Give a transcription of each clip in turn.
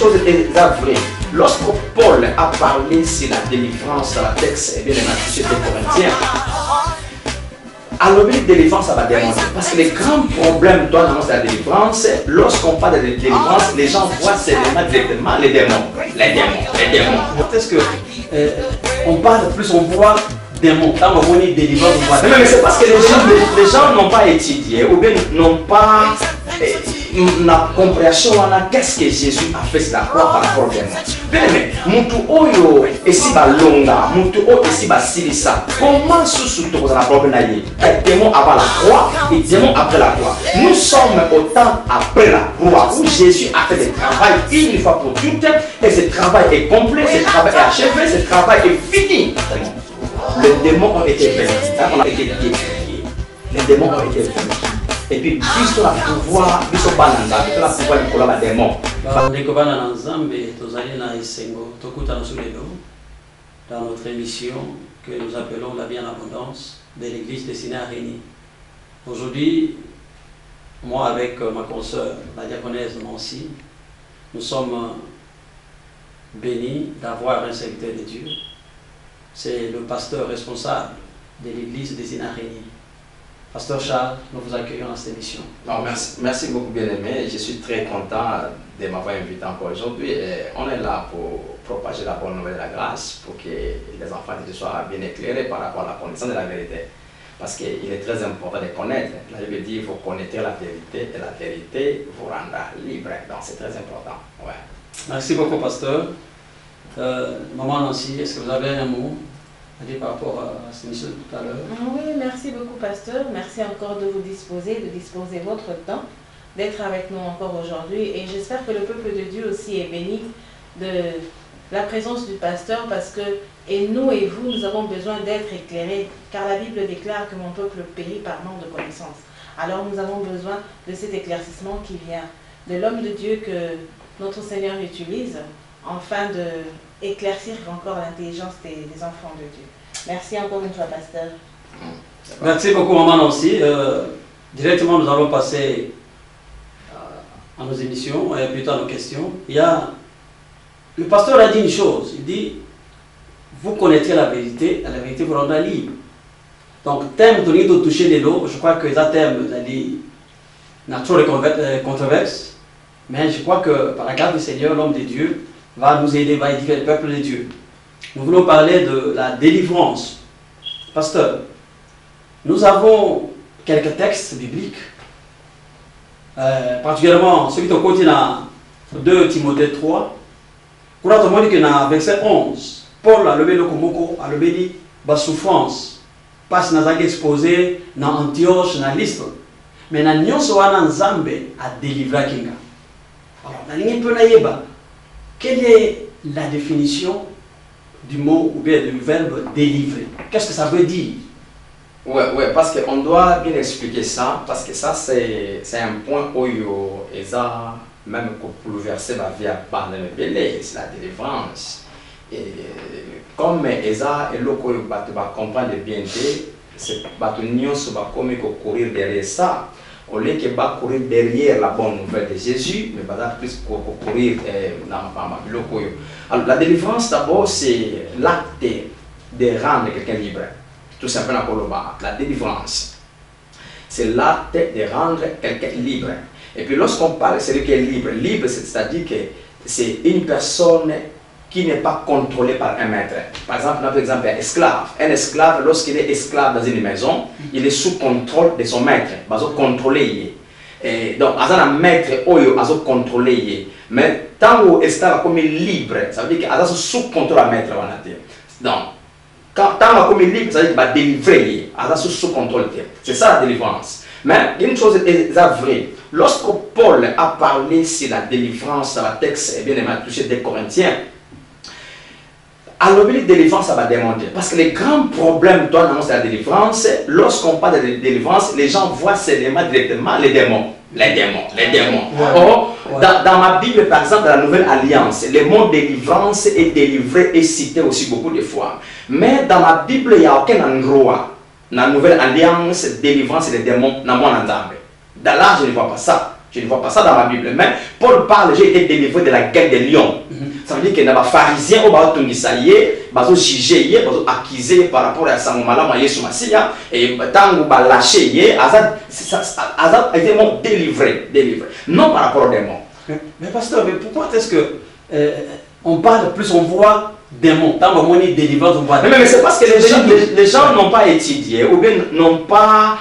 chose est vraie. Lorsque Paul a parlé sur la délivrance dans la texte, et bien les Corinthiens, alors, la délivrance, ça va déranger. Parce que les grands problèmes, toi, dans la délivrance, lorsqu'on parle de délivrance, les gens voient seulement directement les démons. Les démons. Est-ce que on parle plus, on voit démons. Quand on voit les délivrances, on voit. Mais c'est parce que les gens n'ont pas étudié, ou bien n'ont pas la compréhension, qu'est-ce que Jésus a fait sur la croix par rapport au démon. Bien aimé, Moutou Oyo, et si Balonga, Moutou Oyo, et si Basilissa, comment sous-souto dans la problème démon avant la croix et démon après la croix. Nous sommes au temps après la croix où Jésus a fait le travail une fois pour toutes et ce travail est complet, ce travail est achevé, ce travail est fini. Les démons ont été vaincus, on a été détruits. Les démons ont été vaincus. Et puis, puisqu'on a pouvoir, puisqu'on a pouvoir de collaborer des démons. Dans notre émission que nous appelons La vie en abondance de l'église destinée à Rény. Aujourd'hui, moi avec ma consoeur, la diaconesse Nancy, nous sommes bénis d'avoir un serviteur de Dieu. C'est le pasteur responsable de l'église destinée à Rény. Pasteur Charles, nous vous accueillons dans cette émission. Merci beaucoup, bien-aimé. Je suis très content de m'avoir invité encore aujourd'hui. On est là pour propager la bonne nouvelle de la grâce, pour que les enfants de Dieu soient bien éclairés par rapport à la connaissance de la vérité. Parce qu'il est très important de connaître. La Bible dit qu'il faut connaître la vérité et la vérité vous rendra libre. Donc c'est très important. Ouais. Merci beaucoup, pasteur. Maman Nancy, est-ce que vous avez un mot à dire par rapport à ce monsieur tout à l'heure? Oui, merci beaucoup, pasteur. Merci encore de vous disposer, de disposer votre temps, d'être avec nous encore aujourd'hui. Et j'espère que le peuple de Dieu aussi est béni de la présence du pasteur parce que, et nous et vous, nous avons besoin d'être éclairés car la Bible déclare que mon peuple périt par manque de connaissance. Alors nous avons besoin de cet éclaircissement qui vient de l'homme de Dieu que notre Seigneur utilise afin d'éclaircir encore l'intelligence des enfants de Dieu. Merci encore une fois, pasteur. Merci beaucoup, maman Nancy. Directement, nous allons passer à nos émissions et plutôt à nos questions. Le pasteur a dit une chose, il dit, vous connaîtrez la vérité vous rendra libre. Donc, thème de toucher les lots, je crois que ça thème, n'a trop de controverses, mais je crois que par la grâce du Seigneur, l'homme de Dieu va nous aider, va édifier le peuple de Dieu. Nous voulons parler de la délivrance. Pasteur, nous avons quelques textes bibliques, particulièrement celui qui est au continent 2 Timothée 3. Quand on dit que dans verset 11, Paul a levé le komoko, a levé la souffrance, parce qu'il a exposé dans Antioche, dans l'Istre. Mais dans Nyonso wana Nzambe a délivré Kinga. Alors, dans l'Ingé quelle est la définition du mot ou bien du verbe délivrer? Qu'est-ce que ça veut dire? Ouais, parce qu'on doit bien expliquer ça, parce que ça c'est un point où Eza même pour bouleverser la vie à parler de belé, c'est la délivrance. Et comme Eza et l'autre va comprendre bien, c'est Batunion se va comme courir derrière ça. Au lieu que va courir derrière la bonne nouvelle de Jésus, mais va plus courir dans le Alors la délivrance d'abord c'est l'acte de rendre quelqu'un libre. Tout simplement la délivrance. C'est l'acte de rendre quelqu'un libre. Et puis lorsqu'on parle de celui qui est libre, c'est-à-dire que c'est une personne qui n'est pas contrôlée par un maître. Par exemple, on a l'exemple d'un esclave. Un esclave, lorsqu'il est esclave dans une maison, il est sous contrôle de son maître. Il est contrôlé. Donc, il y a un maître qui est contrôlé. Mais tant que l'esclave est libre, ça veut dire qu'il est sous contrôle du maître. Donc, tant qu'il est libre, ça veut dire qu'il va délivrer. Il est sous contrôle. C'est ça la délivrance. Mais une chose est vraie. Lorsque Paul a parlé sur la délivrance dans la texte, et bien il m'a touché des Corinthiens, alors la délivrance, ça va demander. Parce que les grands problèmes, toi, dans la délivrance, lorsqu'on parle de délivrance, les gens voient seulement directement les démons. Les démons. Ouais. Or, dans ma Bible, par exemple, dans la Nouvelle Alliance, le mot délivrance est délivré et cité aussi beaucoup de fois. Mais dans ma Bible, il n'y a aucun endroit. Dans la Nouvelle Alliance, délivrance et les démons, dans mon entendre. Dans là, je ne vois pas ça. Je ne vois pas ça dans ma Bible. Mais Paul parle, j'ai été délivré de la guerre des lions. Ça veut dire qu'il y a des pharisiens qui ont jugé, accusé par rapport à ça, et tant que lâché, Azad a été délivré. Non par rapport aux démons. Mais pasteur, mais pourquoi est-ce que on parle plus, on voit démons, tant qu'on dit délivrance, on voit démons? Mais c'est parce que les gens n'ont pas étudié ou bien n'ont pas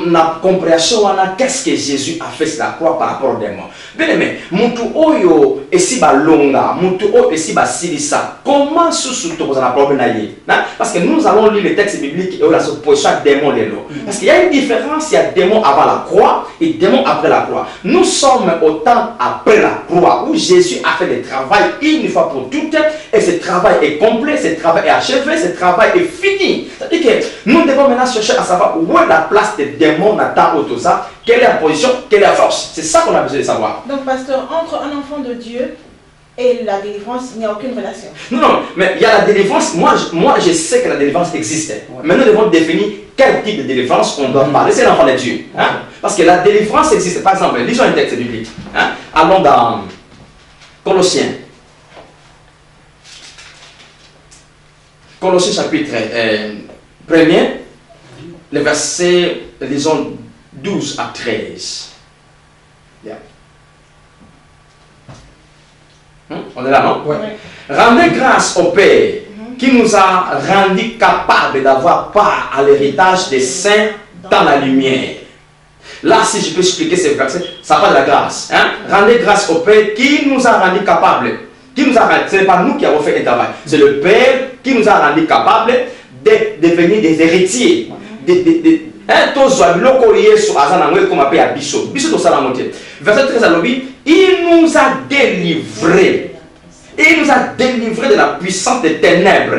la compréhension de qu'est-ce que Jésus a fait sur la croix par rapport aux démons. Bien aimé, mutu oyo esi ba longa, mutu oyo esi ba silisa. Comment sous-souto vous en a problème là? Parce que nous allons lire les textes bibliques et la opposition à démon les lots. Parce qu'il y a une différence, il y a démon avant la croix et démon après la croix. Nous sommes au temps après la croix où Jésus a fait le travail une fois pour toutes et ce travail est complet, ce travail est achevé, ce travail est fini. C'est-à-dire que nous devons maintenant chercher à savoir où est la place des démons dans Otosa, quelle est la position, quelle est la force. C'est ça qu'on a besoin de savoir. Donc, pasteur, entre un enfant de Dieu et la délivrance, il n'y a aucune relation. Non, mais il y a la délivrance. Moi, je sais que la délivrance existe. Ouais. Mais nous devons définir quel type de délivrance on doit parler. C'est l'enfant de Dieu. Hein? Parce que la délivrance existe. Par exemple, lisons un texte biblique. Hein? Allons dans Colossiens. Colossiens chapitre 1er, le verset, disons, 12 à 13. Yeah. On est là, non? Ouais. Rendez grâce au Père qui nous a rendus capables d'avoir part à l'héritage des saints dans la lumière. Là, si je peux expliquer ce verset, ça parle de la grâce. Hein? Rendez grâce au Père qui nous a rendus capables. Ce n'est pas nous qui avons fait le travail. C'est le Père qui nous a rendus capables de devenir des héritiers. Verset 13 à l'objet, il nous a délivrés. Il nous a délivrés de la puissance des ténèbres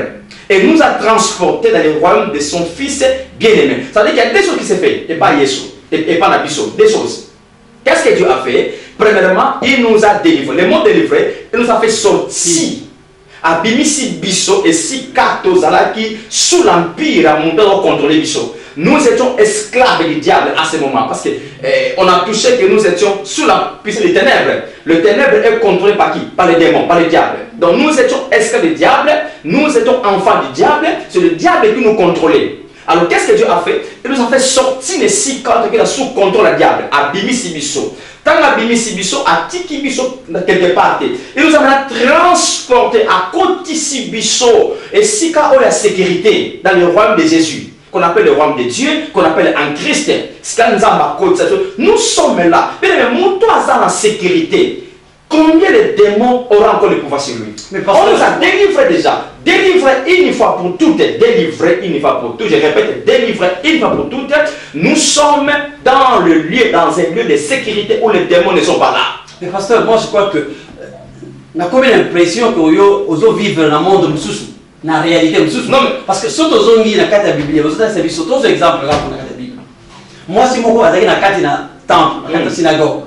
et nous a transportés dans le royaume de son Fils bien-aimé. Ça veut dire qu'il y a des choses qui se font, et pas Yesu, et pas Nabiso, des choses. Qu'est-ce que Dieu a fait? Premièrement, il nous a délivrés. Le mot délivré, il nous a fait sortir. Abimisi Bisso et si Katozalaki sous l'empire à monter au contrôler Bisso. Nous étions esclaves du diable à ce moment parce que on a touché que nous étions sous la puissance des ténèbres. Le ténèbre est contrôlé par qui? Par les démons, par le diable. Donc nous étions esclaves du diable, nous étions enfants du diable, c'est le diable qui nous contrôlait. Alors qu'est-ce que Dieu a fait? Il nous a fait sortir les 6 cordes qui sont sous contrôle du diable. Abimisi Bisso. Tant Abimisi Bisso a tiki Bisso quelque part. Il nous a maintenant transporté à Kotisi Bisso et Sika ou la sécurité dans le royaume de Jésus, qu'on appelle le royaume de Dieu, qu'on appelle en Christ. Nous sommes là. Mais nous sommes en sécurité. Combien de démons auront encore le pouvoir sur lui? Mais on nous a délivrés déjà. Délivrés une fois pour toutes. Délivrés une fois pour toutes. Je répète, délivrés une fois pour toutes. Nous sommes dans le lieu, dans un lieu de sécurité où les démons ne sont pas là. Mais pasteur, moi je crois que on a comme l'impression que nous vivons dans le monde dans la réalité. Non, parce que si nous avons dans la Bible, nous avons servi sur tous les exemples là dans la Bible. Moi, si je suis dans la temple, dans la synagogue,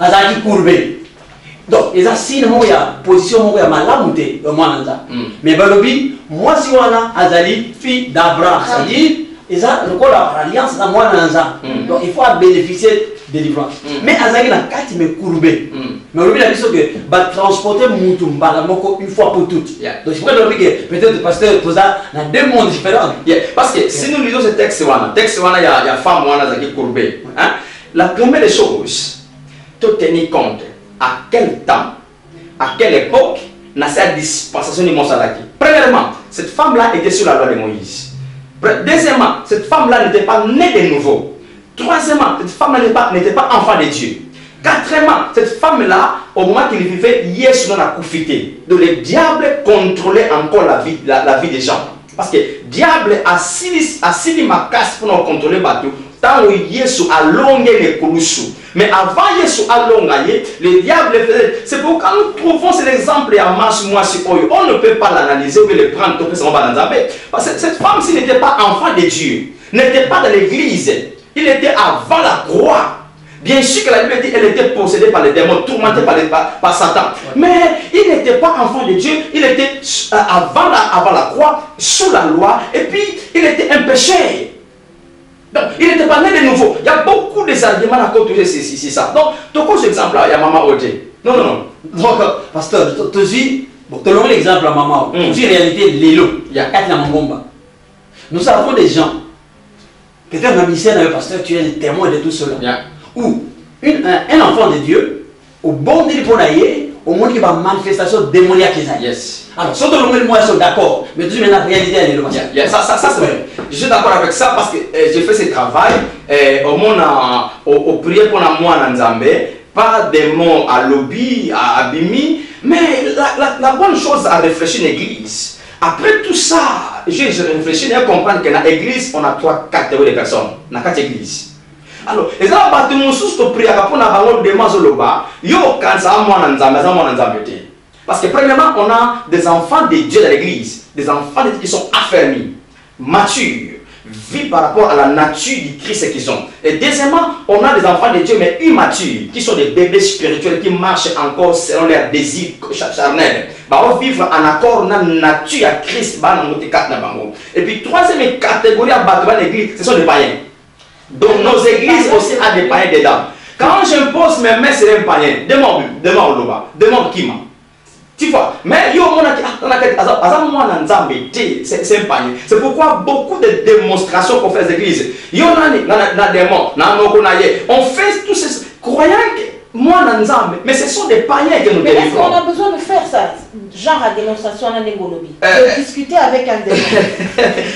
je suis courbé. Donc, il y a une position qui est malamu. Mais moi, si je suis fille d'Abraham, c'est-à-dire, il y a une alliance dans moi. Donc, il faut bénéficier de délivrance. Mais il y a une courbé. Mais il y a que transporter une fois pour toutes. Donc, je peux dire que peut-être parce que vous avez deux mondes différents. Parce que si nous lisons ce texte, il y a une femme qui est courbée. La première des choses, tout tenir compte. À quel temps, à quelle époque, n'a cette dispensation de Monsalaki. Premièrement, cette femme-là était sur la loi de Moïse. Deuxièmement, cette femme-là n'était pas née de nouveau. Troisièmement, cette femme-là n'était pas enfant de Dieu. Quatrièmement, cette femme-là, au moment qu'il vivait, Yesu dans la confité. Donc le diable contrôlait encore la vie des gens. Parce que le diable a sili ma casse pour nous contrôler bateau. Tant que Yesu a longé les coulousous. Mais avant Yesu a longé, le diable faisait. C'est pourquoi nous trouvons cet exemple à marche moi sur Oyo. On ne peut pas l'analyser ou le prendre tout ça dans la parce que cette femme-ci n'était pas enfant de Dieu, n'était pas dans l'église. Il était avant la croix. Bien sûr que la Bible dit qu'elle était possédée par les démons, tourmentée par Satan. Ouais. Mais il n'était pas enfant de Dieu, il était avant la croix, sous la loi, et puis il était un pécheur. Donc, il n'était pas né de nouveau. Il y a beaucoup d'arguments à côté c'est ça. Donc, tu vois cet exemple-là, il y a Maman Oté. Non, non, non. Donc, pasteur, tu dis, bon, tu as l'exemple à Maman. Tu dis réalité, l'élo. Il y a 4 Namangomba. Nous avons des gens, quelqu'un m'a mis un pasteur, tu es le témoin de tout cela. Ou un enfant de Dieu, au bon Dieu pour aller, au monde qui va manifestation démoniaque. Yes. Alors, si tout le monde est d'accord, mais tu dis maintenant, réalité, elle est là. Ça c'est vrai. Je suis d'accord avec ça parce que j'ai fait ce travail au monde, au prier pour moi en Nzambe, pas des mots à lobby, à abimi, mais la bonne chose à réfléchir l'église. Après tout ça, j'ai réfléchi et comprendre que dans l'église, on a 3 catégories de personnes. Dans 4 églises. Alors, les gens qui ont prié pour parce que premièrement, on a des enfants de Dieu dans l'église, des enfants de Dieu qui sont affermis, matures, vivent par rapport à la nature du Christ qu'ils sont. Et deuxièmement, on a des enfants de Dieu mais immatures, qui sont des bébés spirituels qui marchent encore selon leurs désirs charnels. On vit en accord avec la nature à Christ. Et puis, troisième catégorie à battre l'église, ce sont des païens. Donc nos églises aussi ont des païens dedans. Quand j'impose mes mains sur un païen, demande qui m'a. Tu vois, mais c'est un païen. C'est pourquoi beaucoup de démonstrations qu'on fait aux églises, on fait tous ces croyants que moi, mais ce sont des païens que nous délivrons. Est-ce qu'on a besoin de faire ça, genre à démonstration en Négolobi, de discuter avec un démon?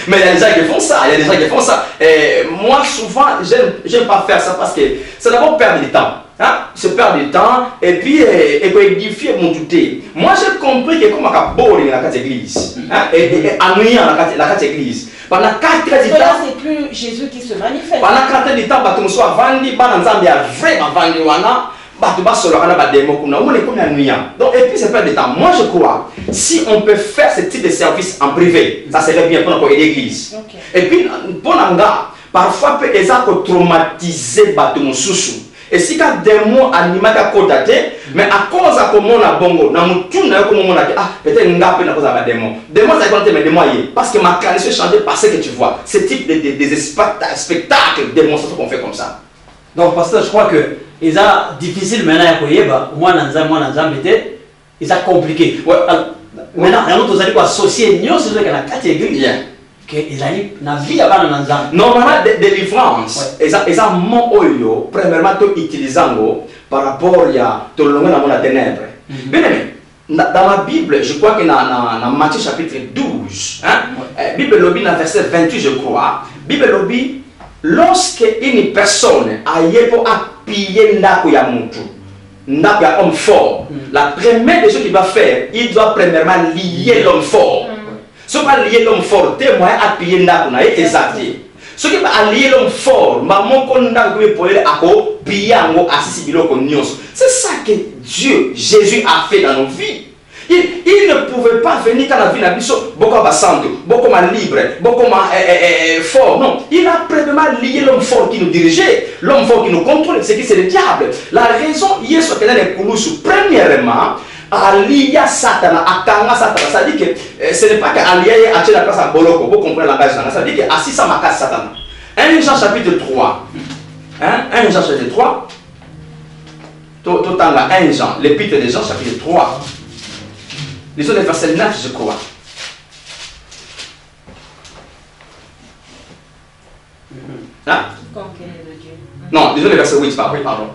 Mais il y a des gens qui font ça, il y a des gens qui font ça. Et moi, souvent, j'aime pas faire ça parce que c'est d'abord perdre du temps. Hein? Se perdre du temps et puis édifier mon douté. Moi, j'ai compris que comme on a beau dans la église, et ennuyant dans la église. Pendant 4 ans, c'est plus Jésus qui se manifeste. Pendant 4 ans de temps, tu me sois vendu, tu as vraiment vendu. Donc, et puis c'est pas de temps. Moi je crois, si on peut faire ce type de service en privé, ça serait bien pour l'église. Et puis, pour l'anga, parfois, ils sont traumatisés par tout le monde. Et si il y a des mots animés à côté, mais à cause de comment on a bongo, peut-être qu'il y a des mots. Des mots, ça compte, mais des moyens. Parce que ma carrière change par ce que tu vois. Ce type de spectacles, de démonstrations qu'on fait comme ça. Donc, pasteur, je crois que c'est difficile maintenant à voir. Moi, c'est compliqué. Maintenant, nous allons associer nous sur la catégorie. Normalement, délivrance, et ça, mon oyo, premièrement, tu utilises par rapport à tout le monde dans la ténèbre. Bien aimé, dans la Bible, je crois que dans Matthieu chapitre 12, Bible lobby dans verset 28, je crois, Bible lobby, lorsque une personne a pillé un homme fort, la première des choses qu'il va faire, il doit premièrement lier l'homme fort. Ce qui va lier l'homme fort, témoin à piller n'a exact. Ce qui va lier l'homme fort, c'est ça que Dieu, Jésus a fait dans nos vies. Il ne pouvait pas venir dans la vie de beaucoup de beaucoup de libre, beaucoup de fort. Non, il a premièrement lié l'homme fort qui nous dirigeait, l'homme fort qui nous contrôle, c'est qui c'est le diable. La raison, il est premièrement, allié à Satan, à Kanga Satan, ça dit que ce n'est pas qu'allié à la place à Boloko, vous comprenez la base, ça dit que assis à ma casse Satan. 1 Jean chapitre 3, 1 Jean chapitre 3, tout en 1 Jean, l'épître de Jean chapitre 3, lisons le verset 9, je crois. Hein? Non, lisons le verset 8, pardon.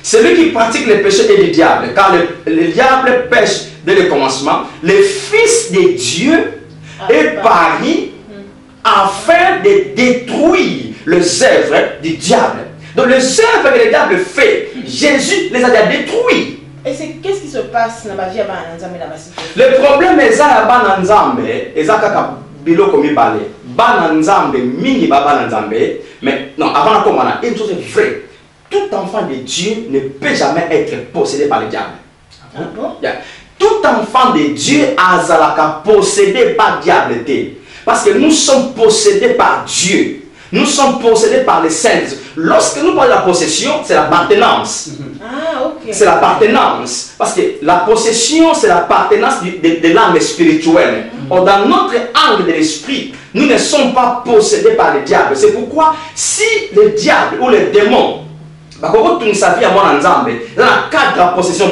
Celui qui pratique le péché est du diable, car le diable pêche dès le commencement. Le Fils de Dieu est paru afin de détruire les œuvres du diable. Donc les œuvres que le diable fait, Jésus les a détruits. Et qu'est-ce qui se passe dans la vie à Bananzambe? Le problème est que Bananzambe, et ça biloko mibale. Bananzambe, mingi Bananzambe, mais non, avant de commencer, une chose est vraie. Tout enfant de Dieu ne peut jamais être possédé par le diable. Ah bon? Tout enfant de Dieu a possédé par le diable. Parce que nous sommes possédés par Dieu. Nous sommes possédés par les saints. Lorsque nous parlons de la possession, c'est la maintenance. Ah, ok. c'est l'appartenance. Parce que la possession, c'est l'appartenance de l'âme spirituelle. Or, dans notre angle de l'esprit, nous ne sommes pas possédés par le diable. C'est pourquoi, si le diable ou les démons, il y a 4 possessions.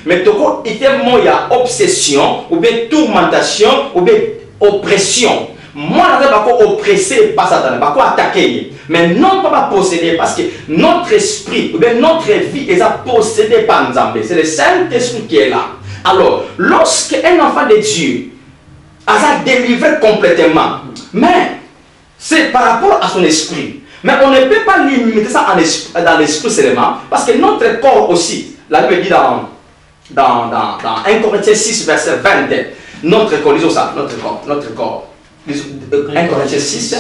Mais il y a obsession, ou bien tourmentation, ou bien oppression. Moi, je ne vais pas oppresser par Satan, je ne vais pas attaquer. Mais non pas posséder, parce que notre esprit, ou bien notre vie est possédée par Nzambé. C'est le Saint-Esprit qui est là. Alors, lorsqu'un enfant de Dieu a délivré complètement, mais c'est par rapport à son esprit. Mais on ne peut pas limiter ça dans l'esprit seulement, parce que notre corps aussi, la Bible dit dans 1 Corinthiens 6, verset 20, notre corps, disons ça, notre corps. 1 Corinthiens 6,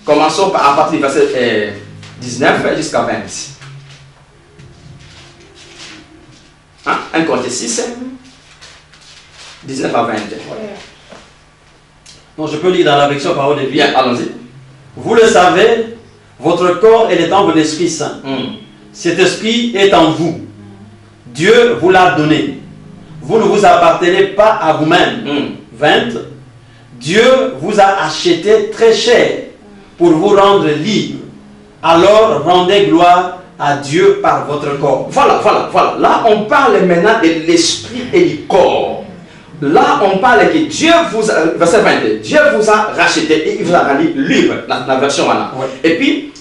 commençons à partir du verset 19 jusqu'à 20. 1 Corinthiens 6, 19 à 20. Donc je peux lire dans la version parole de vie. Bien, allons-y. Vous le savez, votre corps est le temple de l'Esprit Saint. Cet esprit est en vous. Dieu vous l'a donné. Vous ne vous appartenez pas à vous-même. 20. Dieu vous a acheté très cher pour vous rendre libre. Alors rendez gloire à Dieu par votre corps. Voilà. Là, on parle maintenant de l'esprit et du corps. Là, on parle que Dieu vous a, verset 20, Dieu vous a racheté et il vous a rendu libre, la version là. Ouais. Et puis,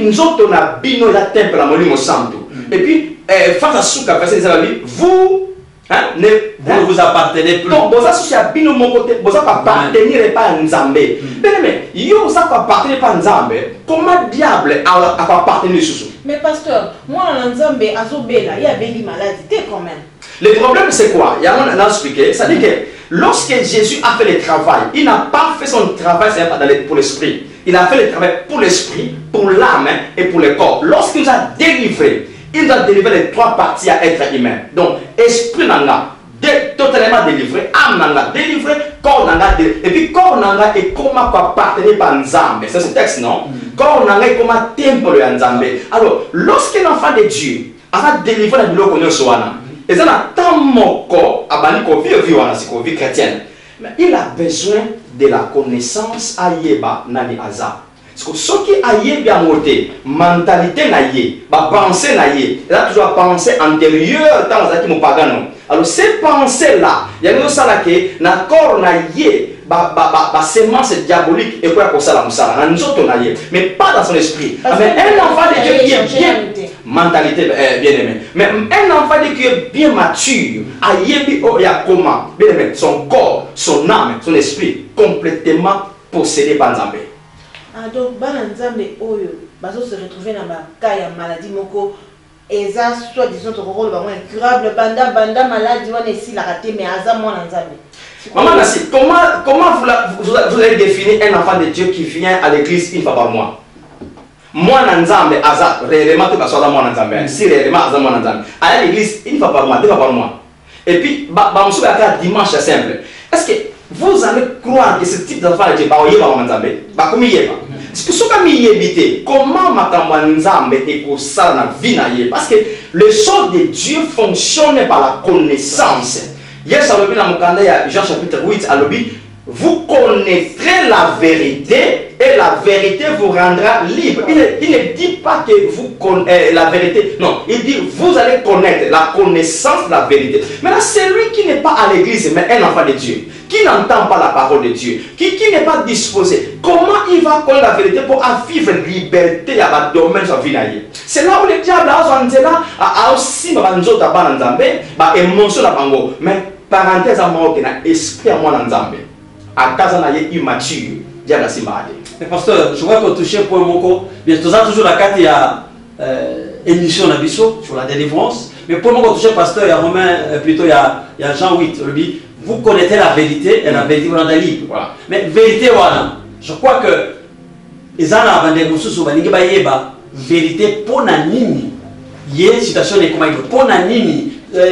nous autres, on a bino la temple à Molimo Santo. Et puis, face à ce verset 19, vous ne vous appartenez plus. Donc, vous avez bino mon côté, vous appartenez pas à Nzambé. Mais, vous appartenez pas à Nzambé. Comment diable appartenir sous? Mais pasteur, moi, en Nzambé, à Zobela, il y avait des maladies quand même. Le problème, c'est quoi? Il y a un expliqué. C'est-à-dire que lorsque Jésus a fait le travail, il n'a pas fait son travail pour l'esprit. Il a fait le travail pour l'esprit, pour l'âme et pour le corps. Lorsqu'il nous a délivré, il nous a délivré les 3 parties à être humain. Donc, esprit nanga, totalement délivré, âme nanga délivré, corps nanga délivré. Et puis, corps nanga est comment appartenir par Nzambé. C'est ce texte, non? Corps nanga est comme un temple de Nzambé. Alors, lorsqu'un enfant de Dieu a délivré la biloko nyosoana, et ça n'a tant moko vie chrétienne. Mais il a besoin de la connaissance ayeba nani aza. Parce que ce qui ayeba moté, mentalité naïe, pensée naïe, il a toujours pensée antérieure dans les acquis pagano. Alors ces pensées là, il y a une chose que na corps naïe, sémence diabolique et quoi pour ça la moussala, mais pas dans son esprit. Mais un enfant de Dieu qui est bien mentalité bien aimé. Mais un enfant qui est bien mature, bien aimé, son corps, son âme, son esprit complètement possédé par Nzambé. Ah donc Nzambé oyo bazo se retrouver dans ma cas ya maladie moko eza soit disons ton rôle incurable banda maladie on est ici la raté mais aza moi Nzambé. Maman Nassi, comment vous allez définir un enfant de Dieu qui vient à l'église une fois par mois? Moi Nzambé aza réellement que soit moi Nzambé. Si réellement aza moi Nzambé. À l'église une fois par mois, 2 fois par mois. Et puis dimanche c'est simple. Est-ce que vous allez croire que ce type d'enfant de Dieu va y avoir Nzambé? Comment ma Nzambé est pour ça dans la vie? Parce que le sort de Dieu fonctionne par la connaissance. Hier, ça veut dire dans Jean chapitre 8, à l'objet, vous connaîtrez la vérité et la vérité vous rendra libre. Il ne dit pas que vous connaissez la vérité. Non, il dit vous allez connaître la connaissance de la vérité. Maintenant, celui qui n'est pas à l'église, mais un enfant de Dieu, qui n'entend pas la parole de Dieu, qui n'est pas disposé, comment il va connaître la vérité pour vivre liberté à la domaine de sa vie? C'est là où le diable a aussi émotion mais parenthèse à moi, esprit à moi Nzambé. À Kazana immature, diable a simbalé. Mais pasteur, je vois qu'on touche pour Moko. Bien, tout ça toujours la carte il y a émission d'Abisso sur la délivrance. Mais pour Moko toucher pasteur, il y a Romain, plutôt il y a Jean 8, le dit vous connaissez la vérité et la vérité vous rendra libre. Voilà. Mais vérité voilà. Je crois que les gens avant de vous souvenir, ils ba vérité pour nani. Il y a une situation de comment il pour nani. Parce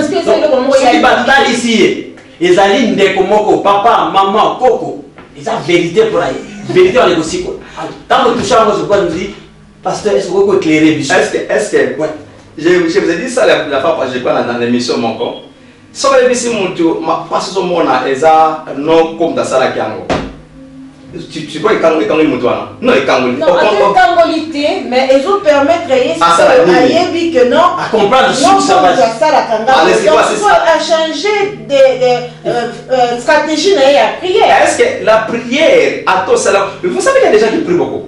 que c'est le moment où ici. Les alliés de Komoko, papa, maman, coco, ils ont vérité pour aller. Vérité on négocie. Tant que touche à moi, je crois nous dit, Pasteur, est-ce que vous pouvez éclairer, Bishop? Est-ce que Ouais. Je vous ai dit ça la fois passée dans l'émission mon corps. Sur l'émission mon tour, ma passe sur mon eza non comme dans ça la kiango. Tu crois que quand il monte là? Non, il kango. Non, kangolité, mais ils vous permettent que non. À comprendre ce non, que ça va. Ça la kangolité. Donc il faut changer de stratégie dans la prière. Est-ce que la prière à tout cela? Vous savez qu'il y a des gens qui prient beaucoup.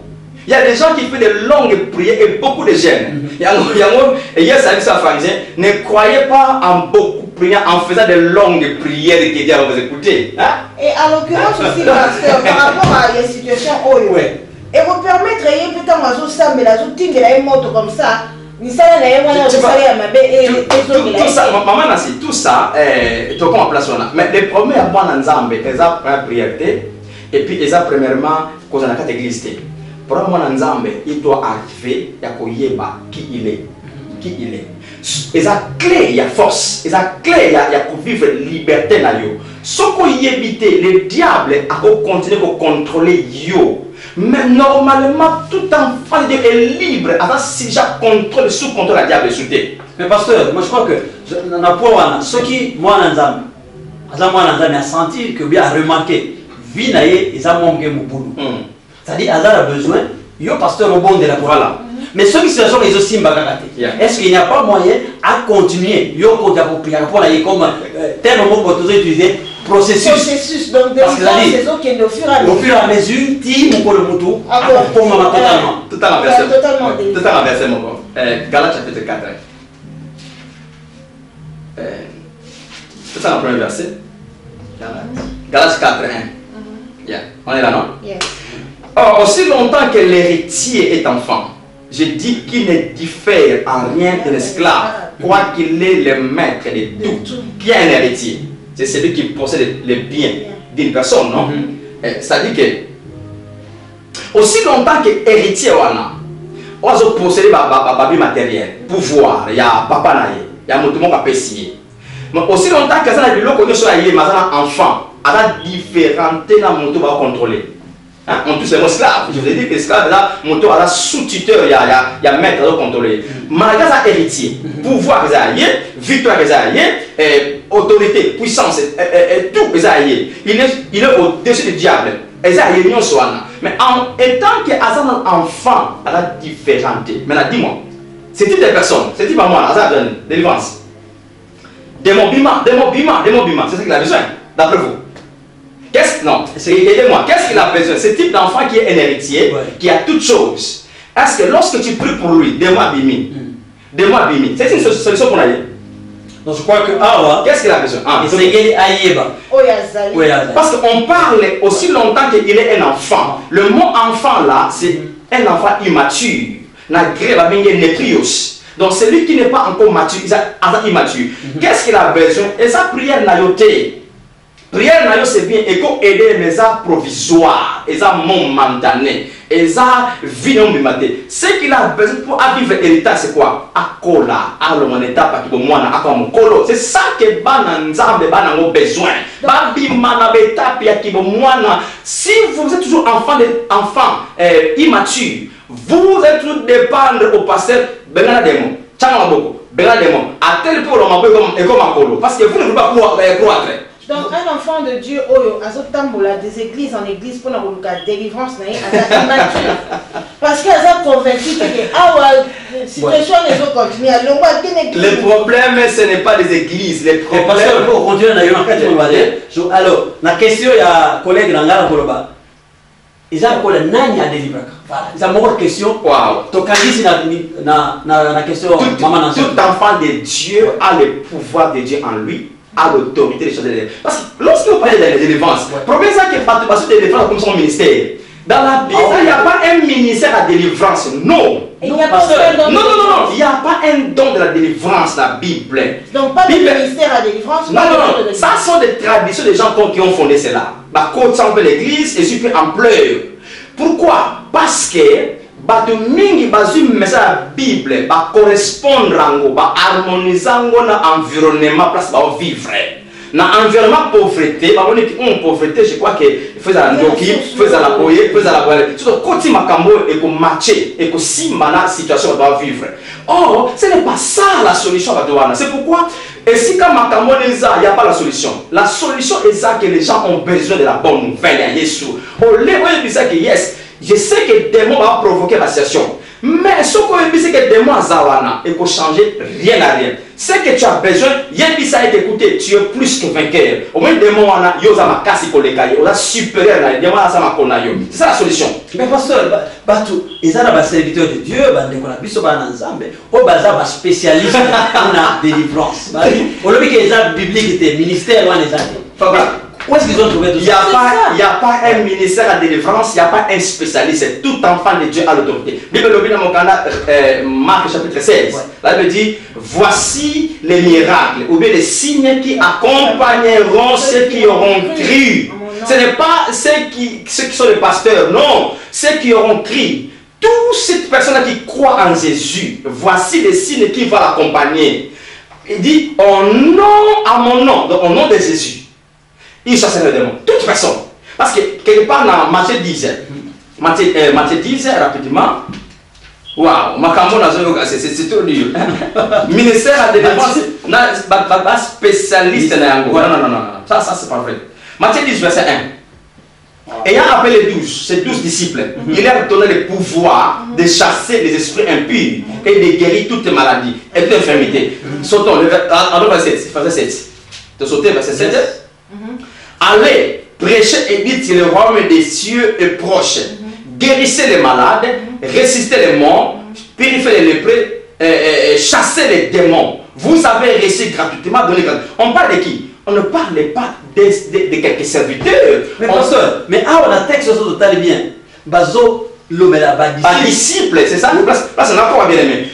Il y a des gens qui font de longues prières et beaucoup de jeûnes. Et hier, ça dit ça, pharisien, ne croyez pas en beaucoup prières en faisant de longues prières et que Dieu va vous écouter. Hein? Et à l'occurrence aussi, pasteur, par rapport à les situations où et vous permettre de peut-être ça, mais la zone de la moto comme ça, tout ça, maman, tout ça, tu comprends place là. Mais les premiers avant l'ensemble, ils ont la priorité et puis ils ont premièrement cause dans la église. Pour moi, il doit arriver à qui il est. Qui il est. Et la clé, il y a force. Et la clé, il y a pour vivre liberté. Ce qu'on y évite, le diable a continué à contrôler yo. Mais normalement, tout enfant de Dieu est libre. Alors, si déjà contrôle, sous contrôle, le diable est sauté. Mais pasteur, moi je crois que ceux qui, moi, a senti que bien remarqué, vie naïe, ils ont manqué mon boulot. C'est-à-dire, ils ont besoin, yo pasteur au bon de la voilà. Mais ceux qui se sont les aussi est-ce qu'il n'y a pas moyen à continuer yo pour comme tel mot pour utiliser processus donc des saisons qui est au fur et à mesure team pour le moto pour maman totalement renversé mon bon Galates chapitre 4 c'est ça le premier verset Galates 4 on est là non? Or, aussi longtemps que l'héritier est enfant, je dis qu'il ne diffère en rien de l'esclave, quoiqu'il est le maître de tout. Qui est un héritier? C'est celui qui possède les biens d'une personne, non? C'est-à-dire que, aussi longtemps que l'héritier on a possédé des biens matériels, pouvoir, il y a papa, il y a mon tout le monde qui peut signer. Mais aussi longtemps que ça n'a pas de soit enfant, il y a différentes choses qui contrôler. On touche les mots esclaves. Je vous ai dit que l'esclave, là, mon tour, sous-tuteur, il y a maître à contrôler. Malgré ça, héritier, pouvoir, victoire, autorité, puissance, tout, il est au-dessus du diable. Mais en étant qu'un enfant, il a différentes. Maintenant, dis-moi, c'est type de personne, c'est type à moi, ça donne délivrance. Démon bima, c'est ce qu'il a besoin, d'après vous. Non, aidez-moi, qu'est-ce qu'il a besoin? Ce type d'enfant qui est un héritier, qui a toutes choses. Est-ce que lorsque tu pries pour lui, dis-moi bimi, c'est une solution pour aller. Donc je crois que qu'est-ce qu'il a besoin? Parce qu'on parle aussi longtemps qu'il est un enfant. Le mot enfant là, c'est un enfant immature. Donc celui qui n'est pas encore mature, il est immature. Qu'est-ce qu'il a besoin? Et sa prière n'a été. Prière, c'est bien, et qu'on aide les provisoires, les momentanées, les vie maté. Ce qu'il a besoin pour vivre l'héritage, c'est quoi? Akola, alomanaita, c'est ça que Bananzambe a besoin. Si vous êtes toujours enfant immature, vous êtes toujours dépendre au pasteur Benademo, Tchanaboko, Benademo, à tel point parce que vous ne pouvez pas croître. Donc, un enfant de Dieu, des églises en église pour la délivrance, parce qu'ils ont convaincu que la situation ne va continuer. Le problème, ce n'est pas les églises. Les problèmes. Pour continuer, alors, la question, il y a un collègue dans la Koloba. Ils ont la nani à délivrer. Ils ont une question. Wow. La question. Tout enfant de Dieu a le pouvoir de Dieu en lui. À l'autorité des choses de l'Église. Parce que lorsque vous parlez de la délivrance, le problème c'est que parce que délivrance comme son ministère. Dans la Bible, il n'y a pas un ministère à délivrance. Non. Il n'y a pas un don. Non. Il n'y a pas un don de la délivrance dans la Bible. Donc pas de ministère à délivrance. Non. Ça sont des traditions des gens qui ont fondé cela. Côte sans l'église et super ampleur. Pourquoi? Parce que bato mingi bazumi la Bible ba correspondre ango ba harmoniser ango na environnement place ba vivre dans l'environnement pauvreté, pauvreté, je crois que faisait la ndoki, faisait la boye, faisait la boye. Surtout quand il m'a cambo et qu'on matché et que si maintenant situation doit vivre. Or, ce n'est pas ça la solution à Douana. C'est pourquoi, et si quand ma cambo il n'y a pas la solution. La solution est ça que les gens ont besoin de la bonne nouvelle à Jésus. Au lieu de dire que yes, je sais que le démon va provoquer la situation. Mais ce qu'on veut dire, c'est que le démon Zawana et pour changer rien à rien. Ce que tu as besoin, Yébisa est écouté, tu es plus que vainqueur. Au moins, le démon Yosa Makasi Kolekaye, Yosa supérieur, le démon Sama Konayo. C'est ça la solution. Mais pasteur, ils sont des serviteurs de Dieu, ils sont des spécialistes dans la délivrance. Au lieu qu'ils ont biblique, des ministères, où est-ce qu'ils ont trouvé tout ça? Il n'y a pas un ministère à délivrance, il n'y a pas un spécialiste. Tout enfant de Dieu a l'autorité. Bible dans mon canal, Marc chapitre 16. Ouais. Là, il me dit, voici les miracles, ou bien les signes qui accompagneront ceux qui auront cru. Ce n'est pas ceux qui sont les pasteurs, non. Ceux qui auront cru. Toutes ces personnes qui croient en Jésus, voici les signes qui vont l'accompagner. Il dit, à mon nom, donc au nom de Jésus. Il chasse les démons. Toute personne. Parce que quelque part dans Matthieu 10, Matthieu 10, rapidement. Waouh, c'est trop dur. Ministère à délivrance, pas spécialiste. Non, ça c'est pas vrai. Matthieu 10, verset 1. Ayant appelé les 12, ces 12 disciples, il leur a donné le pouvoir de chasser les esprits impurs et de guérir toutes les maladies et toutes les infirmités. Sautons, verset 7. Tu sautes, verset 7. Allez, prêchez et dites que le royaume des cieux est proche. Guérissez les malades, ressuscitez les morts, purifiez les lépreux, chassez les démons. Vous avez reçu gratuitement, donné gratuitement. On parle de qui? On ne parle pas de quelques serviteurs. Mais pasteur, mais on a texte sur le bien. Bazo. Disciple, c'est ça? Là, c'est encore bien aimé.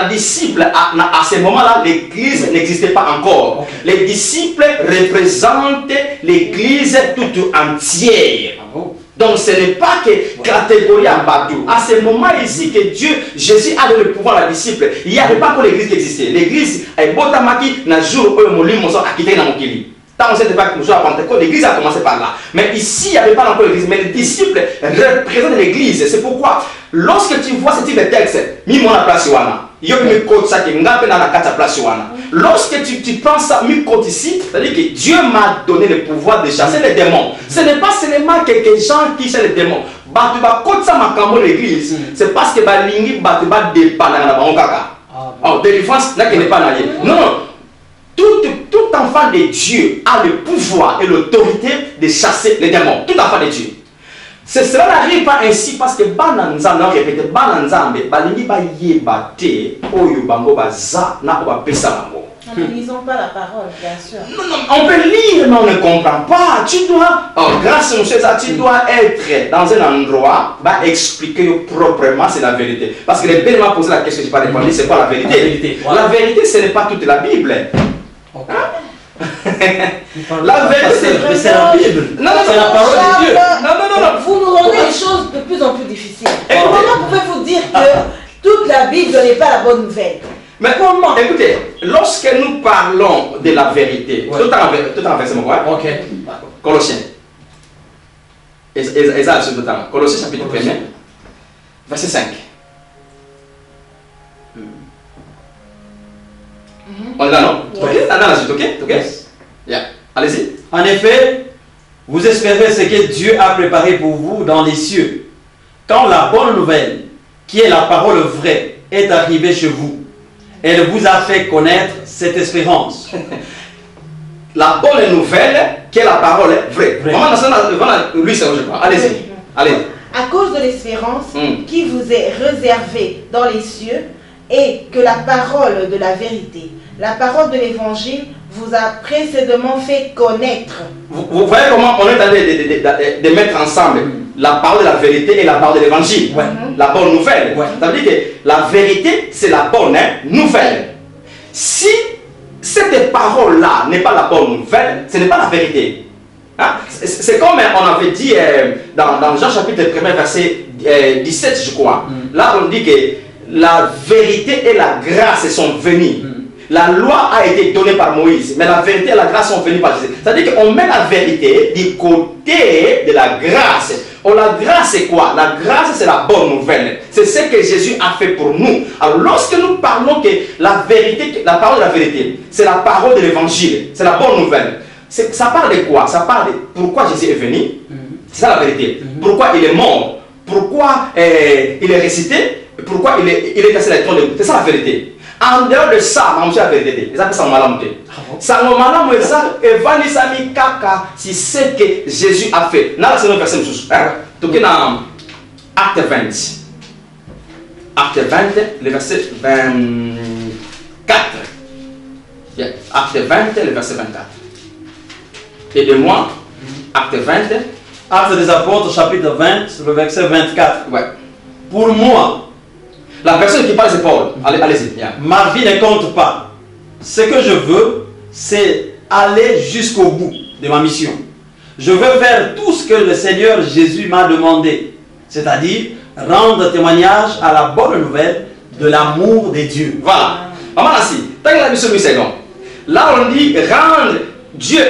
Disciple, à ce moment-là, l'église n'existait pas encore. Okay. Les disciples représentent l'église toute entière. Donc, ce n'est pas que catégorie en Badou. À ce moment ici, que Jésus a donné le pouvoir à la disciple, il n'y avait pas encore l'église qui existait. L'église, est Botamaki, n'a jour où Molim, on s'en a quitté dans mon kili. Tant on sait pas que l'église a commencé par là. Mais ici, il n'y avait pas encore l'église. Mais les disciples représentent l'église. C'est pourquoi, lorsque tu vois ce type de texte, mis-moi la place Wana. Lorsque tu prends ça, ici, c'est-à-dire que Dieu m'a donné le pouvoir de chasser les démons. Ce n'est pas seulement quelques gens qui chassent les démons. L'église, c'est parce que Balingi Batuba dépend de la délivrance n'est pas naïe. Non. Tout enfant de Dieu a le pouvoir et l'autorité de chasser les démons. Tout enfant de Dieu. Cela n'arrive pas ainsi parce que Bananzambe, répétez, Bananzambe, Balingi ba yebate, Oyo Bango Baza, na Oba Pesalango. Nous ne lisons pas la parole, bien sûr. Non, on peut lire, mais on ne comprend pas. Tu dois, grâce à ça, tu dois être dans un endroit, expliquer proprement c'est la vérité. Parce que les belles m'ont posé la question, je n'ai pas répondu, c'est quoi la vérité? La vérité, ce n'est pas toute la Bible. Okay. La vérité, c'est la Bible. Non, c'est la parole de Dieu. Non. Vous nous rendez les choses de plus en plus difficiles. Comment pouvez-vous dire que toute la Bible n'est pas la bonne nouvelle? Mais comment? Écoutez, lorsque nous parlons de la vérité, tout en verset, ok. Colossiens. Colossiens chapitre 1, verset 5. On est là, non? Ok? Dans la suite, ok? Yeah. Allez-y. En effet, vous espérez ce que Dieu a préparé pour vous dans les cieux. Quand la bonne nouvelle, qui est la parole vraie, est arrivée chez vous, elle vous a fait connaître cette espérance. La bonne nouvelle, qui est la parole vraie. Lui, c'est je crois. Allez-y. Allez. À cause de l'espérance qui vous est réservée dans les cieux, et que la parole de la vérité, la parole de l'évangile vous a précédemment fait connaître. Vous voyez comment on est en train de mettre ensemble la parole de la vérité et la parole de l'évangile. La bonne nouvelle. Ça veut dire que la vérité, c'est la bonne nouvelle. Si cette parole-là n'est pas la bonne nouvelle, ce n'est pas la vérité. Hein? C'est comme on avait dit dans Jean chapitre 1, verset 17, je crois. Là, on dit que la vérité et la grâce sont venues. la loi a été donnée par Moïse, mais la vérité et la grâce sont venues par Jésus. C'est-à-dire qu'on met la vérité du côté de la grâce. Oh, la grâce, c'est quoi? La grâce, c'est la bonne nouvelle. C'est ce que Jésus a fait pour nous. Alors, lorsque nous parlons que la vérité, la parole de la vérité, c'est la parole de l'évangile, c'est la bonne nouvelle. Ça parle de quoi? Ça parle de pourquoi Jésus est venu. C'est ça la vérité. Pourquoi il est mort? Pourquoi il est ressuscité? Pourquoi il est cassé la trône de... C'est ça la vérité. En dehors de ça, je la vérité. Ça fait ça malam. Ça malam ça evani sami kaka si c'est que Jésus a fait. Là c'est le verset sous. Donc dans Acte 20. Acte 20, le verset 24. Acte 20, le verset 24. Et de moi, Acte 20. Acte des Apôtres, chapitre 20, le verset 24. Ouais. Pour moi, la personne qui parle, c'est Paul. Allez-y. Yeah. Ma vie ne compte pas. Ce que je veux, c'est aller jusqu'au bout de ma mission. Je veux faire tout ce que le Seigneur Jésus m'a demandé. C'est-à-dire rendre témoignage à la bonne nouvelle de l'amour de Dieu. Voilà. Maman Nassi, tant que la mission est long. Là, on dit rendre. Dieu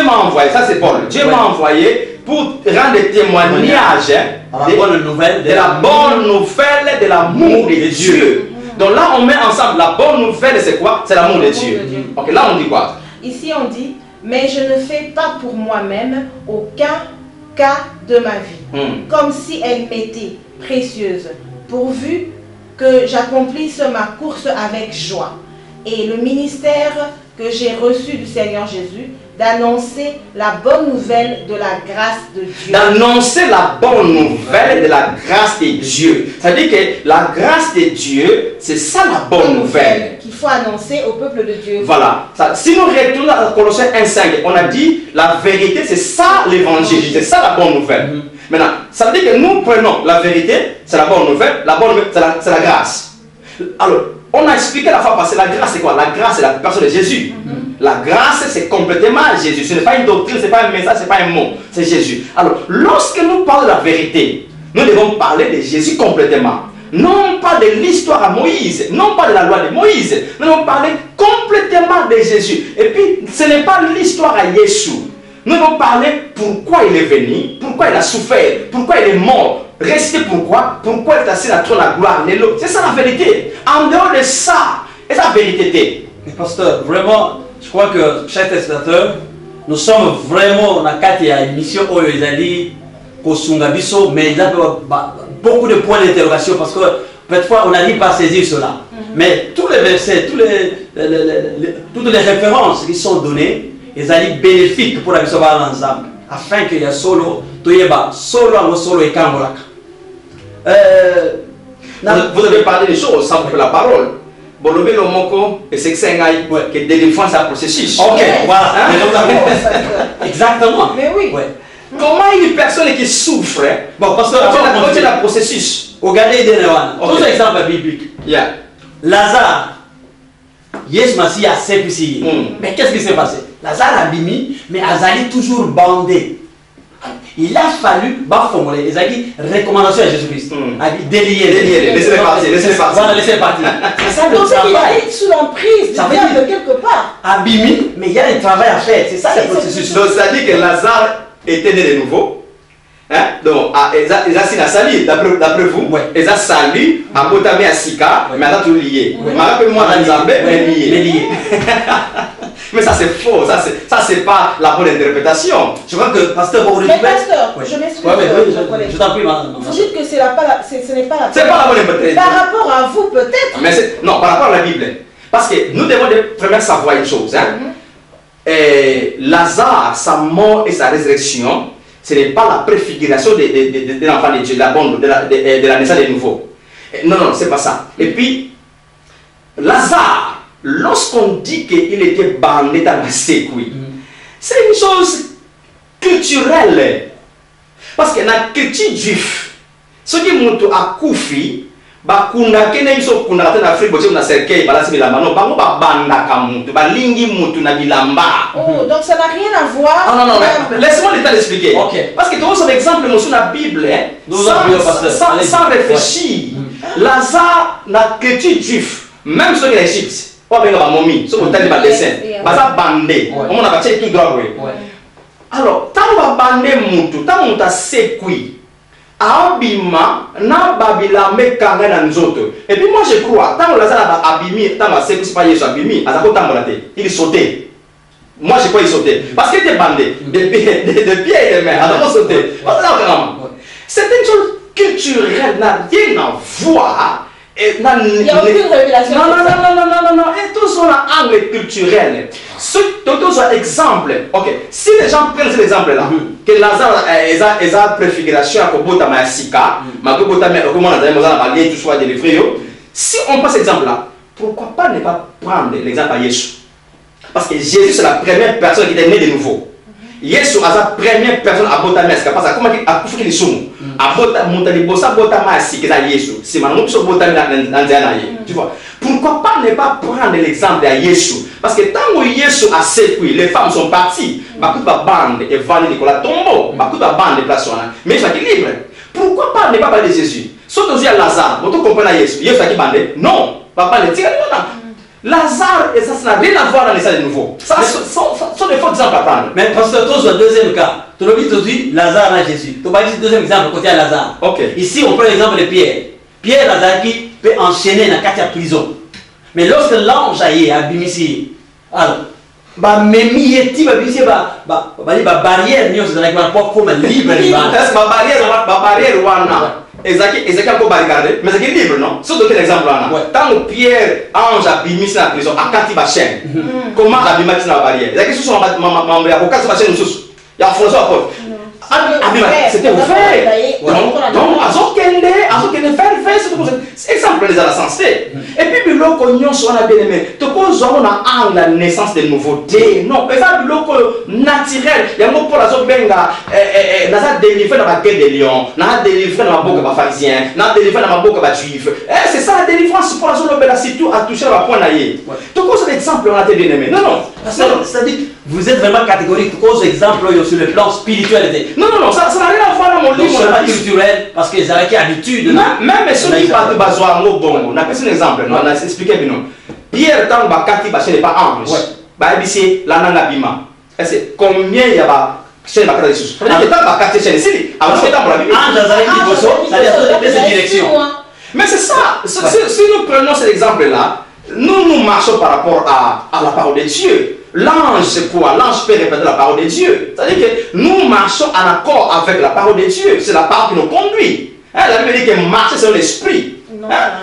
m'a envoyé. Ça, c'est Paul. Dieu m'a envoyé pour rendre témoignage la bonne nouvelle de la bonne nouvelle de l'amour de Dieu. Donc là, on met ensemble la bonne nouvelle, c'est quoi? C'est l'amour de Dieu. Ok, là, on dit quoi? Ici, on dit, mais je ne fais pas pour moi-même aucun cas de ma vie, comme si elle m'était précieuse, pourvu que j'accomplisse ma course avec joie. Et le ministère que j'ai reçu du Seigneur Jésus, d'annoncer la bonne nouvelle de la grâce de Dieu. D'annoncer la bonne nouvelle de la grâce de Dieu. C'est-à-dire que la grâce de Dieu, c'est ça la bonne nouvelle. Qu'il faut annoncer au peuple de Dieu. Voilà. Si nous retournons à Colossiens 1,5, on a dit la vérité, c'est ça l'évangile. C'est ça la bonne nouvelle. Maintenant, ça veut dire que nous prenons la vérité, c'est la bonne nouvelle. La bonne nouvelle, c'est la grâce. Alors, on a expliqué la fois passée, la grâce c'est quoi? La grâce c'est la personne de Jésus. La grâce c'est complètement Jésus. Ce n'est pas une doctrine, ce n'est pas un message, ce n'est pas un mot. C'est Jésus. Alors, lorsque nous parlons de la vérité, nous devons parler de Jésus complètement. Non pas de l'histoire à Moïse, non pas de la loi de Moïse. Nous devons parler complètement de Jésus. Et puis, ce n'est pas l'histoire à Jésus. Nous devons parler pourquoi il est venu, pourquoi il a souffert, pourquoi il est mort. Rester pourquoi? Pourquoi il est assis à la trône de la gloire? C'est ça la vérité. En dehors de ça, c'est la vérité. Mais pasteur, vraiment, je crois que, chers téléspectateurs, nous sommes vraiment dans une mission où ils ont dit Kosungabiso, mais il y a beaucoup de points d'interrogation parce que parfois on n'arrive pas à saisir cela. Mais tous les versets, toutes les références qui sont données, ils ont dit bénéfiques pour la mission ensemble, afin qu'il y ait solo, solo et kambolaka. Vous devez parler des choses sans couper la parole. Bolobé le moko et c'est que c'est que des défenses c'est un processus. Ok, voilà. Exactement. Mais oui. Ouais. Comment une personne qui souffre, bon, parce que c'est un processus. Regardez des tous exemples bibliques. Yeah. Lazare, Yes Massi a sépissi. Mais qu'est-ce qui s'est passé? Lazare a bimi, mais Azali toujours bandé. Il a fallu formuler les recommandations à Jésus-Christ. Délier, laissez partir. Voilà, laissez partir. C'est ça le travail. Il est sous l'emprise ça veut dire de quelque part. Abimi, mais il y a un travail à faire. C'est ça le processus. Donc ça dit que Lazare était né de nouveau. Hein? Donc, ils ont sali, d'après vous, ils ont sali, à Botame à Sika, mais à tout lié. Rappelez-moi dans Zambé, mais lié. Mais ça c'est faux, ça c'est pas la bonne interprétation. Je crois que pasteur va mais pasteur, je m'excuse. Je t'en prie, madame. Vous dites que ce n'est pas la c'est pas la bonne interprétation. Par rapport à vous peut-être. Mais non, par rapport à la Bible. Parce que nous devons premièrement savoir une chose. Hein? Lazare, sa mort et sa résurrection, ce n'est pas la préfiguration de l'enfant de Dieu, de la naissance de nouveau. Non, c'est pas ça. Et puis, Lazare, lorsqu'on dit qu'il était bandé dans la séquille, c'est une chose culturelle. Parce que dans la culture juive, ce qui est à Koufi, bakunda kene biso kunda kata na Afrique boche na cercueil balasi bilamba non bango ba banda kamutu balingi mutu na bilamba. Oh, donc ça n'a rien à voir. Non, laisse-moi le temps d'expliquer. Okay. Parce que tout son exemple dans la Bible sans réfléchir. Lazare la culture juive, même ceux qui l'Égypte, on va bien momie, ce qu'on t'a dit par dessin, baza bandé, on a battu tout droit. Alors, tant que bandé moutou, tant qu'on t'a sécuit, abima na babila me kanga na nzoto. Et puis moi je crois, tant que Lazare a abimi, tant que c'est pas Yesu abimi, azako tambolate, il sautait. Moi je crois il sautait parce qu'il était bandé de pieds et de mains, azako sauter. C'est une chose culturelle, n'a rien à voir. Il n'y a aucune révélation. Non. Et tout ça, un angle culturel. Tout ça, exemple. Ok. Si les gens prennent cet exemple-là, que Lazare est une préfiguration à Kobotama Sika, si on prend cet exemple-là, pourquoi pas ne pas prendre l'exemple à Jésus? Parce que Jésus, c'est la première personne qui est née de nouveau. Yesu est la première personne à Botama Sika. Parce que comment il est à Botama Sika, Yesu. C'est maintenant que Botama tu vois. Pourquoi pas ne pas prendre l'exemple à Yesu? Parce que tant que Yesu a sécuit, les femmes sont parties. Toute la bande est vendue de la tombeau. Toute la bande est placée. Mais je suis libre. Pourquoi pas ne pas parler de Jésus? Sauf que Lazare, vous comprenez Yesu. Yesu a qui bandé? Non. Papa ne tire pas. Lazare, et ça n'a rien à voir dans les salles de nouveau. Ça sont des faux exemples à prendre. Mais parce que toi, le deuxième cas, tu l'as dit, Lazare à Jésus. Tu vas dire le deuxième exemple côté à Lazare. Ok. Ici, on prend l'exemple de Pierre. Pierre, Lazare qui peut enchaîner dans la prison. Mais lorsque l'ange a abimisi, alors, même yeti, barrière, nous sommes dans la porte libre. Est-ce que barrière, Ezekiel a barricadé, mais c'est libre, non? Surtout quel exemple là? Tant que Pierre, ange a bimisi dans la prison, à Katiba chaîne, comment a bimisi dans la barrière? Ezekiel, sont membres, à Katiba chaîne, il y a François à porte. C'était ouvert. Donc, c'est exemple les sensé. Et puis, le cognon soit la bien-aimé. Tu poses la naissance de nouveautés. Non, c'est le naturel. Il y a un mot pour la zone benga. N'a délivré dans la guerre des lions. N'a délivré dans la boucle des pharisiens. N'a délivré dans la boucle des juifs. C'est ça la délivrance pour la zone de la surtout à toucher la point naïe. Tu poses l'exemple, on a été bien-aimé. Non. C'est-à-dire, vous êtes vraiment catégorique. Tu poses l'exemple sur le plan spirituel. Non, ça n'a rien à voir dans mon livre. C'est pas culturel parce qu'ils avaient l'habitude. Même ceux qui partent de Bazoa, on a pris un exemple, on a expliqué bien. Pierre, tant que ce n'est pas ange, c'est la nana bima. C'est combien il y a chez la Kati? Mais c'est ça, si nous prenons cet exemple-là, nous marchons par rapport à la parole de Dieu. L'ange, c'est quoi? L'ange peut répéter la parole de Dieu. C'est-à-dire que nous marchons en accord avec la parole de Dieu. C'est la parole qui nous conduit. La Bible dit que marcher sur l'esprit.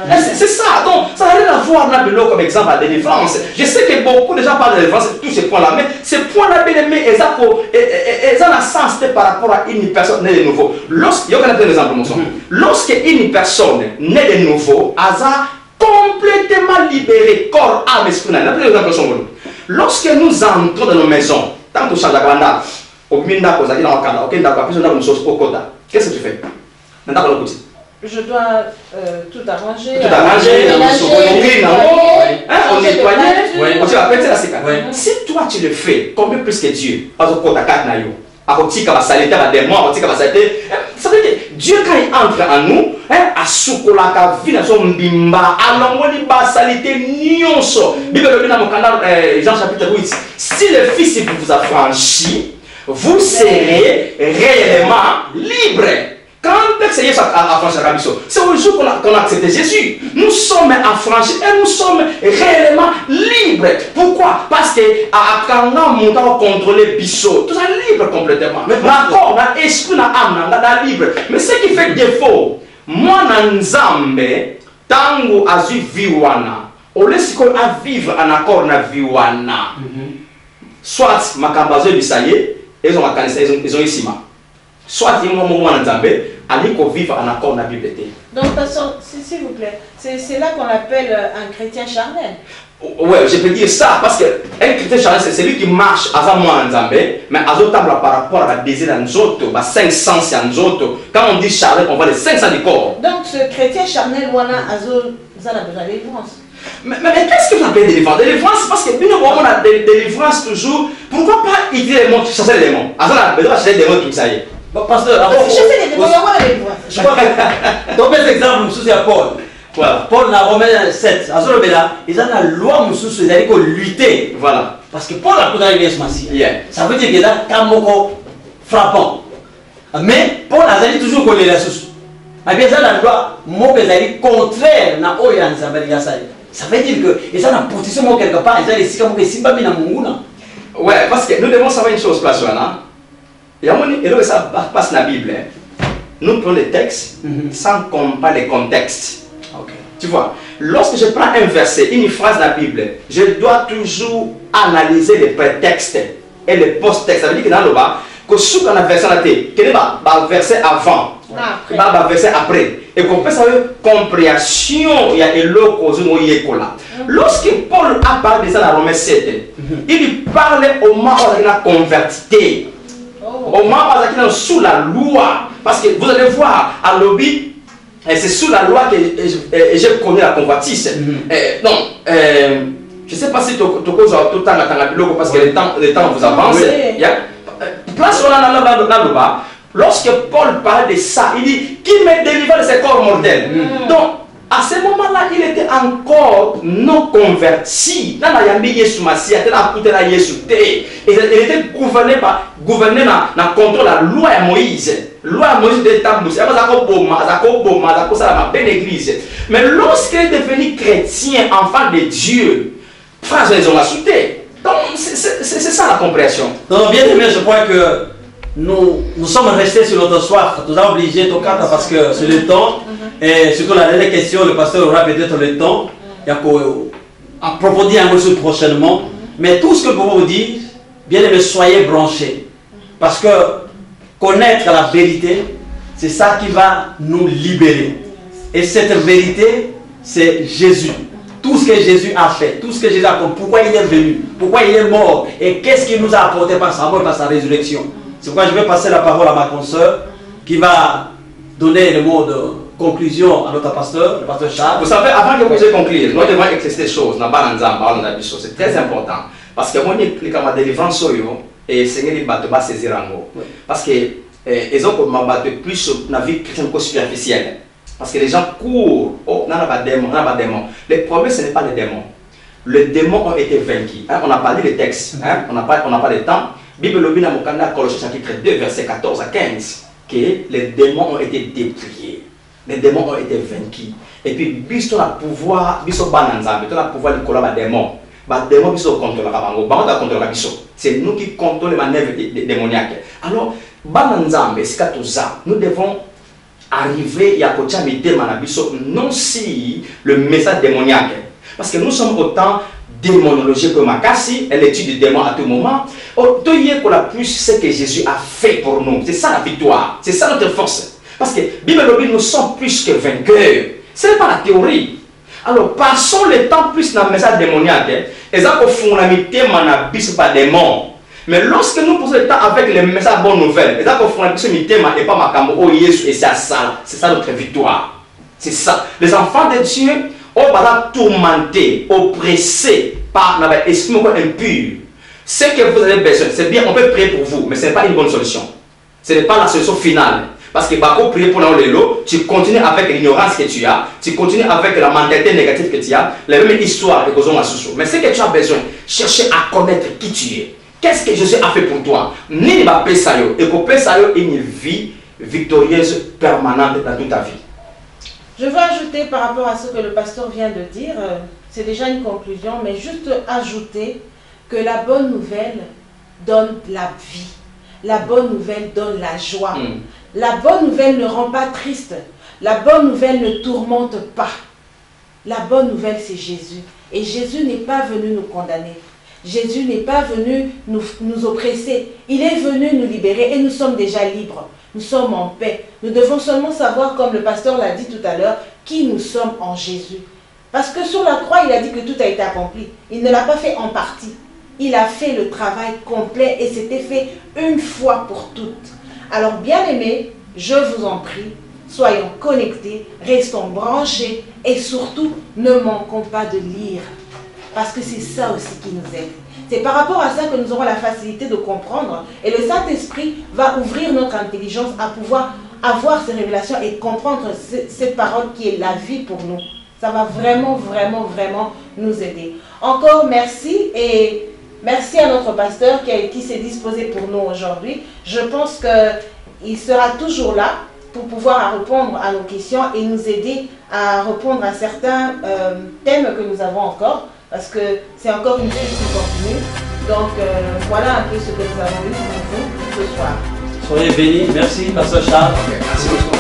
C'est ça. Donc, ça n'a rien à voir comme exemple à la délivrance. Je sais que beaucoup de gens parlent de délivrance, tous ces points-là, mais ces points-là, bien aimés, ils ont un sens par rapport à une personne née de nouveau. Lorsque une personne née de nouveau, elle a complètement libéré corps, âme, esprit. Lorsque nous entrons dans nos maisons, tant que nous changeons la qu'est-ce que tu fais? Je dois tout arranger. On nettoie. Si toi tu le fais, combien plus que Dieu? Ça veut dire Dieu quand il entre en nous, à soukolaka vina son bimba, alongoli ba salité nyonso. Bible le dans mon canal Jean chapitre 8. Si le Fils vous a franchi, vous serez réellement libre. Quand c'est Jésus a franchi la mission, c'est au jour qu'on a accepté Jésus. Nous sommes affranchis et nous sommes réellement libres. Pourquoi? Parce que quand on a contrôlé Bissot, tout ça libre complètement. Mais d'accord, l'esprit, l'âme, on libre. Mais ce qui fait défaut, moi, Nzambe, tango azu viwana, on laisse à vivre en accord na viwana. Soit makambazo bisaye, ils ont ici. Soit ils ont Nzambe, aller vivre en accord na Bible. Donc, pasteur, s'il vous plaît, c'est là qu'on appelle un chrétien charnel. Ouais, je peux dire ça parce qu'un chrétien charnel, c'est celui qui marche avant moi en Zambé, mais à d'autres tables par rapport à la désir en autres, 500 en autres. Quand on dit charnel, on voit les 500 du corps. Donc, ce chrétien charnel, voilà, ça a besoin de délivrance. Mais qu'est-ce que vous appelez délivrance? Délivrance, parce que nous avons la délivrance toujours. Pourquoi pas utiliser les mots, chasser les démons? À ça, on a besoin de chasser les démons, tout ça y est. Pasteur, chasser les démons, il y a la délivrance. Je crois que, dans cet exemple, nous sommes à Paul. Voilà. Paul dans Romains 7, ils ont la loi mususu, ils allaient lutter. Voilà. Parce que Paul a connu Yesu Massia. Yeah. Ça veut dire qu'il y a un frappant. Mais Paul a toujours connu la source. Mais bien ça, la loi, moi, ils contraire à Oyan Zabaliasai. Ça veut dire que, et ça, la position quelque part, ils ont les sikamou que Simba Bina Munguna. Ouais, parce que nous devons savoir une chose, place là. Il y a un et ça passe dans la Bible. Nous prenons les textes sans comparer les contextes. Okay. Tu vois, lorsque je prends un verset, une phrase de la Bible, je dois toujours analyser les prétextes et les post-textes. Ça veut dire que dans le bas, que sous qu'on a versé la tête, qu'il y a un verset avant, il y a un verset après. Et qu'on peut savoir compréhension, il y a un lot là. Lorsque Paul a parlé de ça dans Romains 7, il parlait au moment où il a converti. Au moment où il est sous la loi. Parce que vous allez voir, à l'objet, c'est sous la loi que j'ai connu la convoitise. Non, je ne sais pas si tu as tout le temps parce que le temps vous avance. Place là-bas. Lorsque Paul parle de ça, il dit qui me délivre de ce corps mortel. Donc, à ce moment-là, il était encore non converti. Dans la Yambi Yesu Massia, il était gouverné dans le contrôle de la loi de Moïse. La loi de Moïse était église. Mais lorsqu'il est devenu chrétien, enfant de Dieu, frères, ils ont ajouté. Donc, c'est ça la compréhension. Donc, bien aimé, je crois que nous sommes restés sur notre soif. Nous avons obligé ton cadre parce que c'est le temps. Et surtout la dernière question, le pasteur aura peut-être le temps. Il y a pour approfondir un peu prochainement. Mais tout ce que je peux vous dire, bien aimé, soyez branchés. Parce que connaître la vérité, c'est ça qui va nous libérer. Et cette vérité, c'est Jésus. Tout ce que Jésus a fait, tout ce que Jésus a fait, pourquoi il est venu, pourquoi il est mort, et qu'est-ce qu'il nous a apporté par sa mort et par sa résurrection. C'est pourquoi je vais passer la parole à ma consoeur qui va donner le mot de conclusion à notre pasteur, le pasteur Charles. Vous savez, avant que vous puissiez conclure, nous devons exercer des choses, c'est très important. Parce que moi, je suis en délivrance et le Seigneur va saisir en haut. Parce que ils ont plus dans la vie chrétienne superficielle. Parce que les gens courent, oh, non, pas démon, non, pas démon. Le problème, ce n'est pas les démons. Les démons ont été vaincus. Hein? On a parlé des textes, hein? on n'a pas de temps. Bible Lobina Mokanda, Colossiens chapitre 2, verset 14 à 15, que les démons ont été dépouillés. Les démons ont été vaincus. Et puis, biso a pouvoir, biso bananza, biso a pouvoir de coller les démons. Les démons biso contrôlent la bango, bango contrôle la biso. C'est nous qui contrôlons les manœuvres démoniaques. Alors, bananza, nous devons arriver à côté non si le message démoniaque. Parce que nous sommes autant démonologie que Makassi, elle étudie des démons à tout moment. Plus ce que Jésus a fait pour nous. C'est ça la victoire. C'est ça notre force. Parce que Bible nous sommes plus que vainqueurs. Ce n'est pas la théorie. Alors passons le temps plus dans le message démoniaque. Et ça, pas démon. Mais lorsque nous posons le temps avec les messages bonnes nouvelles, et ça, et pas ma camo, oh Jésus, et c'est ça notre victoire. C'est ça. Les enfants de Dieu, on va tourmentés, oppressés par l'esprit impur. Ce que vous avez besoin, c'est bien, on peut prier pour vous, mais ce n'est pas une bonne solution. Ce n'est pas la solution finale. Parce que pour prier pour l'eau, tu continues avec l'ignorance que tu as, tu continues avec la mentalité négative que tu as, la même histoire que nous avons. Mais ce que tu as besoin, chercher à connaître qui tu es. Qu'est-ce que Jésus a fait pour toi? Ni va payer ça, et pour payer ça, une vie victorieuse permanente dans toute ta vie. Je veux ajouter par rapport à ce que le pasteur vient de dire, c'est déjà une conclusion, mais juste ajouter que la bonne nouvelle donne la vie. La bonne nouvelle donne la joie. La bonne nouvelle ne rend pas triste. La bonne nouvelle ne tourmente pas. La bonne nouvelle, c'est Jésus. Et Jésus n'est pas venu nous condamner. Jésus n'est pas venu nous oppresser. Il est venu nous libérer et nous sommes déjà libres. Nous sommes en paix. Nous devons seulement savoir, comme le pasteur l'a dit tout à l'heure, qui nous sommes en Jésus. Parce que sur la croix, il a dit que tout a été accompli. Il ne l'a pas fait en partie. Il a fait le travail complet et c'était fait une fois pour toutes. Alors, bien aimés, je vous en prie, soyons connectés, restons branchés et surtout, ne manquons pas de lire. Parce que c'est ça aussi qui nous aide. C'est par rapport à ça que nous aurons la facilité de comprendre. Et le Saint-Esprit va ouvrir notre intelligence à pouvoir avoir ces révélations et comprendre cette parole qui est la vie pour nous. Ça va vraiment, vraiment, vraiment nous aider. Encore merci et merci à notre pasteur qui s'est disposé pour nous aujourd'hui. Je pense qu'il sera toujours là pour pouvoir répondre à nos questions et nous aider à répondre à certains thèmes que nous avons encore, parce que c'est encore une suite qui continue. Donc voilà un peu ce que nous avons eu pour vous ce soir. Soyez bénis. Merci, Pasteur Charles. Merci beaucoup.